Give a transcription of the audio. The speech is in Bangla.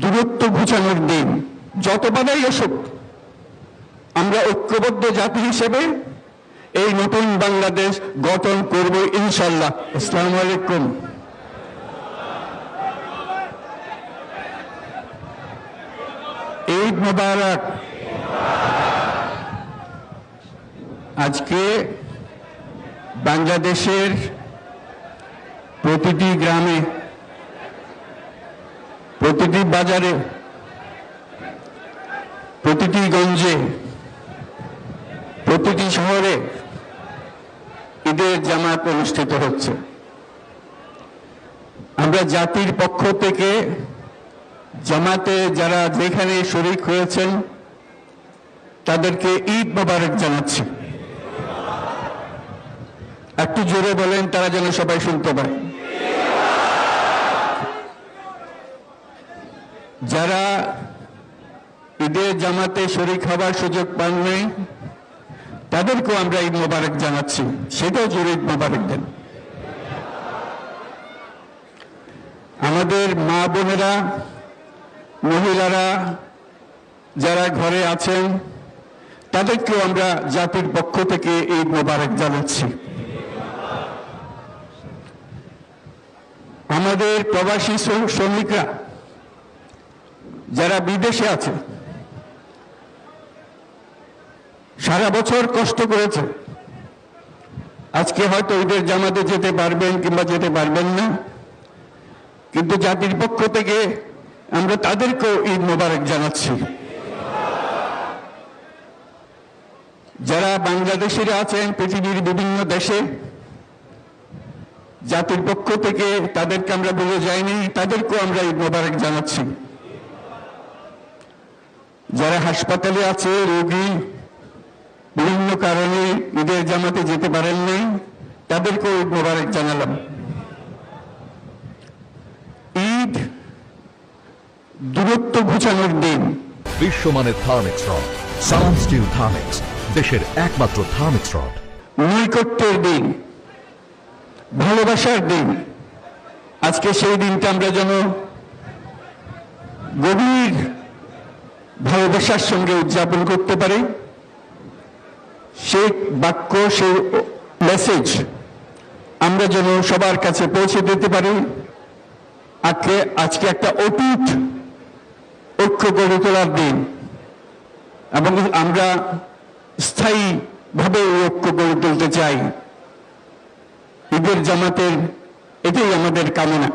দূরত্ব ঘুচানোর দিন। যত বাধাই আসুক, আমরা ঐক্যবদ্ধ জাতি হিসেবে এই নতুন বাংলাদেশ গঠন করব ইনশাল্লাহ। আসসালামু আলাইকুম। ঈদ মোবারক। আজকে বাংলাদেশের প্রতিটি গ্রামে, প্রতিটি বাজারে, প্রতিটি গঞ্জে, প্রতিটি শহরে ঈদের জামাত অনুষ্ঠিত হচ্ছে। আমরা জাতির পক্ষ থেকে জামাতে যারা যেখানে শরীক হয়েছেন তাদেরকে ঈদ মোবারক জানাচ্ছি। একটু জোরে বলেন, তারা যেন সবাই শুনতে পায়। যারা ঈদের জামাতে শরীক হবার সুযোগ পাননি তাদেরকেও আমরা ঈদ মোবারক জানাচ্ছি, সেটাও জোরে ঈদ মোবারক দেন। আমাদের মা বোনেরা, মহিলারা যারা ঘরে আছেন তাদেরকেও আমরা জাতির পক্ষ থেকে ঈদ মোবারক জানাচ্ছি। আমাদের প্রবাসী শ্রমিকরা যারা বিদেশে আছে, সারা বছর কষ্ট করেছে, আজকে হয়তো ঈদের জামাতে যেতে পারবেন কিংবা যেতে পারবেন না, কিন্তু জাতির পক্ষ থেকে আমরা তাদেরকেও ঈদ মোবারক জানাচ্ছি। যারা বাংলাদেশিরা আছেন পৃথিবীর বিভিন্ন দেশে, জাতির পক্ষ থেকে তাদেরকে আমরা বলে যাইনি, তাদেরকেও আমরা ঈদ মোবারক জানাচ্ছি। যারা হাসপাতালে আছে, রোগী, বিভিন্ন কারণে ঈদের জামাতে যেতে পারেন নাই, তাদেরকেও ঈদ মোবারক জানালাম। ঈদ দূরত্ব ঘুচানোর দিন। বিশ্বমানের থার্মিক্স রড, সালাম স্টিল থার্মিক্স, দেশের একমাত্র থার্মিক্স রড। নৈকট্যের দিন, ভালোবাসার দিন। আজকে সেই দিনটা আমরা যেন গভীর ভালোবাসার সঙ্গে উদযাপন করতে পারি। সেই বাক্য, সেই মেসেজ আমরা যেন সবার কাছে পৌঁছে দিতে পারি। আজকে একটা অটুট ঐক্য গড়ে তোলার দিন, এবং আমরা স্থায়ীভাবে এই ঐক্য গড়ে তুলতে চাই। ঈদের জামাতের এটাই আমাদের কামনা।